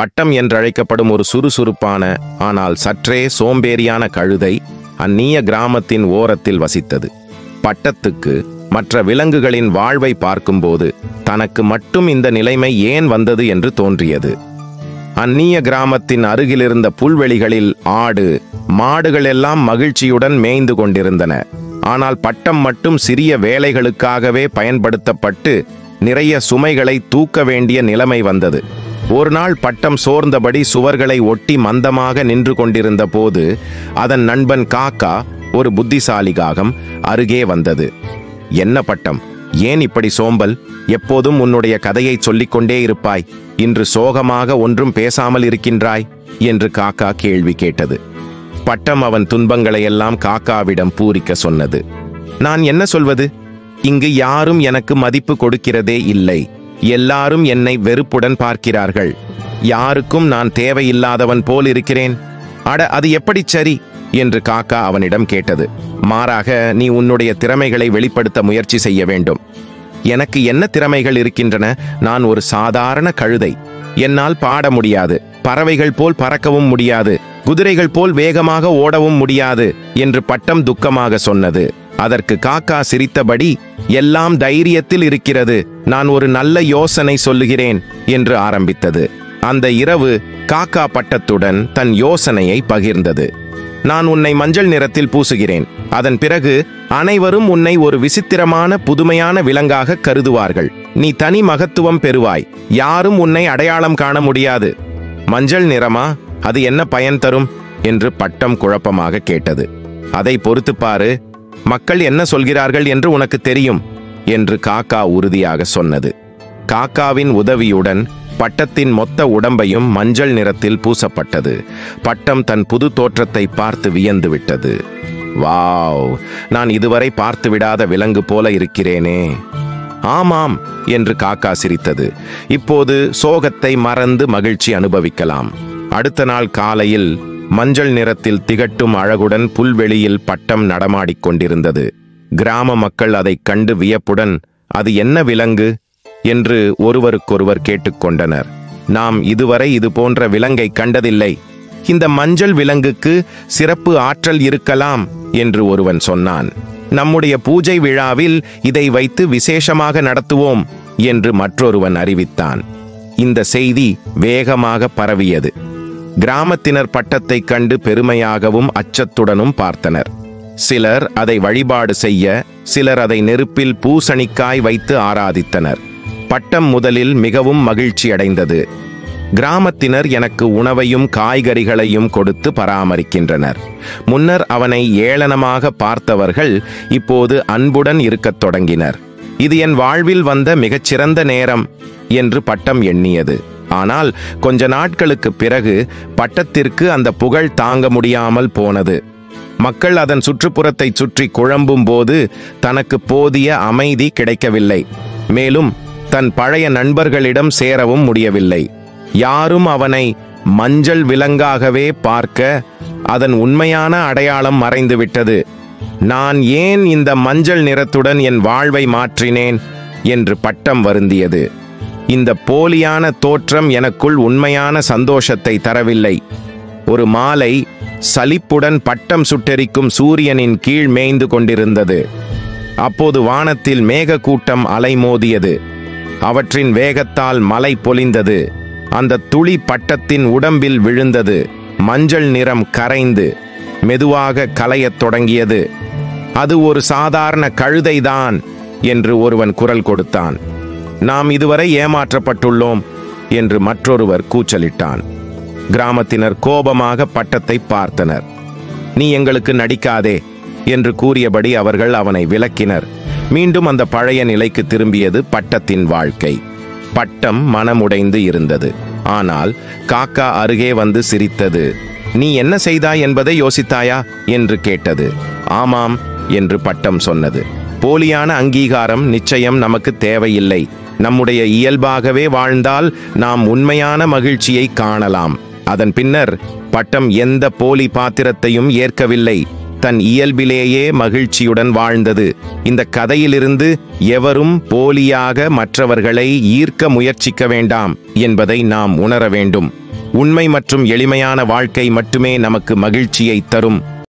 பட்டம் என்றழைக்கப்படும் ஒரு சுறுசுறுப்பான ஆனால் சற்றே சோம்பேறியான கழுதை அந்நிய கிராமத்தின் ஓரத்தில் வசித்தது. பட்டத்துக்கு மற்ற விலங்குகளின் வாழ்வை பார்க்கும்போது தனக்கு மட்டும் இந்த நிலைமை ஏன் வந்தது என்று தோன்றியது. அந்நிய கிராமத்தின் அருகிலிருந்த புல்வெளிகளில் ஆடு மாடுகள் எல்லாம் மகிழ்ச்சியுடன் மேய்ந்து கொண்டிருந்தன. ஆனால் பட்டம் மட்டும் சிறிய வேலைகளுக்காகவே பயன்படுத்தப்பட்டு நிறைய சுமைகளை தூக்க வேண்டிய நிலைமை வந்தது. ஒரு நாள் பட்டம் சோர்ந்தபடி சுவர்களை ஒட்டி மந்தமாக நின்று கொண்டிருந்த போது அதன் நண்பன் காக்கா, ஒரு புத்திசாலி காகம், அருகே வந்தது. என்ன பட்டம், ஏன் இப்படி சோம்பல்? எப்போதும் உன்னுடைய கதையை சொல்லிக்கொண்டே இருப்பாய், இன்று சோகமாக ஒன்றும் பேசாமல் இருக்கின்றாய் என்று காக்கா கேள்வி கேட்டது. பட்டம் அவன் துன்பங்களையெல்லாம் காக்காவிடம் பூரிக்க சொன்னது. நான் என்ன சொல்வது? இங்கு யாரும் எனக்கு மதிப்பு கொடுக்கிறதே இல்லை. எல்லாரும் என்னை வெறுப்புடன் பார்க்கிறார்கள். யாருக்கும் நான் தேவையில்லாதவன் போல் இருக்கிறேன். அட, அது எப்படி சரி என்று காக்கா அவனிடம் கேட்டது. மாறாக நீ உன்னுடைய திறமைகளை வெளிப்படுத்த முயற்சி செய்ய வேண்டும். எனக்கு என்ன திறமைகள் இருக்கின்றன? நான் ஒரு சாதாரண கழுதை. என்னால் பாட முடியாது, பறவைகள் போல் பறக்கவும் முடியாது, குதிரைகள் போல் வேகமாக ஓடவும் முடியாது என்று பட்டம் துக்கமாக சொன்னது. அதற்கு காக்கா சிரித்தபடி, எல்லாம் தைரியத்தில் இருக்கிறது, நான் ஒரு நல்ல யோசனை சொல்லுகிறேன் என்று ஆரம்பித்தது. அந்த இரவு காக்கா பட்டத்துடன் தன் யோசனையை பகிர்ந்தது. நான் உன்னை மஞ்சள் நிறத்தில் பூசுகிறேன். அதன் பிறகு அனைவரும் உன்னை ஒரு விசித்திரமான புதுமையான விலங்காக கருதுவார்கள். நீ தனி மகத்துவம் பெறுவாய். யாரும் உன்னை அடையாளம் காண முடியாது. மஞ்சள் நிறமா? அது என்ன பயன் தரும் என்று பட்டம் குழப்பமாக கேட்டது. அதை பொறுத்து பாரு, மக்கள் என்ன சொல்கிறார்கள் என்று உனக்கு தெரியும் என்று காக்கா உறுதியாக சொன்னது. காக்காவின் உதவியுடன் பட்டத்தின் மொத்த உடம்பையும் மஞ்சள் நிறத்தில் பூசப்பட்டது. பட்டம் தன் புது தோற்றத்தை பார்த்து வியந்து விட்டது. வாவ், நான் இதுவரை பார்த்து விடாத விலங்கு போல இருக்கிறேனே. ஆமாம் என்று காக்கா சிரித்தது. இப்போது சோகத்தை மறந்து மகிழ்ச்சி அனுபவிக்கலாம். அடுத்த நாள் காலையில் மஞ்சள் நிறத்தில் திகட்டும் அழகுடன் புல்வெளியில் பட்டம் நடமாடிக் கொண்டிருந்தது. கிராம மக்கள் அதைக் கண்டு வியப்புடன், அது என்ன விலங்கு என்று ஒருவருக்கொருவர் கேட்டுக்கொண்டனர். நாம் இதுவரை இது போன்ற விலங்கை கண்டதில்லை. இந்த மஞ்சள் விலங்குக்கு சிறப்பு ஆற்றல் இருக்கலாம் என்று ஒருவன் சொன்னான். நம்முடைய பூஜை விழாவில் இதை வைத்து விசேஷமாக நடத்துவோம் என்று மற்றொருவன் அறிவித்தான். இந்த செய்தி வேகமாக பரவியது. கிராமத்தினர் பட்டத்தைக் கண்டு பெருமையாகவும் அச்சத்துடனும் பார்த்தனர். சிலர் அதை வழிபாடு செய்ய, சிலர் அதை நெருப்பில் பூசணிக்காய் வைத்து ஆராதித்தனர். பட்டம் முதலில் மிகவும் மகிழ்ச்சி அடைந்தது. கிராமத்தினர் எனக்கு உணவையும் காய்கறிகளையும் கொடுத்து பராமரிக்கின்றனர். முன்னர் அவனை ஏளனமாக பார்த்தவர்கள் இப்போது அன்புடன் இருக்கத் தொடங்கினர். இது என் வாழ்வில் வந்த மிகச்சிறந்த நேரம் என்று பட்டம் எண்ணியது. ஆனால் கொஞ்ச நாட்களுக்கு பிறகு பட்டத்திற்கு அந்த புகழ் தாங்க முடியாமல் போனது. மக்கள் அதன் சுற்றுப்புறத்தை சுற்றி குழம்பும் போது தனக்கு போதிய அமைதி கிடைக்கவில்லை. மேலும் தன் பழைய நண்பர்களிடம் சேரவும் முடியவில்லை. யாரும் அவனை மஞ்சள் விலங்காகவே பார்க்க அதன் உண்மையான அடையாளம் மறைந்துவிட்டது. நான் ஏன் இந்த மஞ்சள் நிறத்துடன் என் வாழ்வை மாற்றினேன் என்று பட்டம் வருந்தியது. இந்த போலியான தோற்றம் எனக்குள் உண்மையான சந்தோஷத்தை தரவில்லை. ஒரு மாலை சலிப்புடன் பட்டம் சுட்டெரிக்கும் சூரியனின் கீழ் மேய்ந்து கொண்டிருந்தது. அப்போது வானத்தில் மேகக்கூட்டம் அலைமோதியது. அவற்றின் வேகத்தால் மலை பொழிந்தது. அந்த துளி பட்டத்தின் உடம்பில் விழுந்தது. மஞ்சள் நிறம் கரைந்து மெதுவாக கலையத் தொடங்கியது. அது ஒரு சாதாரண கழுதைதான் என்று ஒருவன் குரல் கொடுத்தான். நாம் இதுவரை ஏமாற்றப்பட்டுள்ளோம் என்று மற்றொருவர் கூச்சலிட்டான். கிராமத்தினர் கோபமாக பட்டத்தை பார்த்தனர். நீ எங்களுக்கு நடிக்காதே என்று கூறியபடி அவர்கள் அவனை விலக்கினர். மீண்டும் அந்த பழைய நிலைக்கு திரும்பியது பட்டத்தின் வாழ்க்கை. பட்டம் மனமுடைந்து இருந்தது. ஆனால் காக்கா அருகே வந்து சிரித்தது. நீ என்ன செய்தாய் என்பதை யோசித்தாயா என்று கேட்டது. ஆமாம் என்று பட்டம் சொன்னது. போலியான அங்கீகாரம் நிச்சயம் நமக்கு தேவையில்லை. நம்முடைய இயல்பாகவே வாழ்ந்தால் நாம் உண்மையான மகிழ்ச்சியை காணலாம். அதன் பின்னர் பட்டம் எந்த போலி பாத்திரத்தையும் ஏற்கவில்லை. தன் இயல்பிலேயே மகிழ்ச்சியுடன் வாழ்ந்தது. இந்த கதையிலிருந்து எவரும் போலியாக மற்றவர்களை ஈர்க்க முயற்சிக்க வேண்டாம் என்பதை நாம் உணர வேண்டும். உண்மை மற்றும் எளிமையான வாழ்க்கை மட்டுமே நமக்கு மகிழ்ச்சியை தரும்.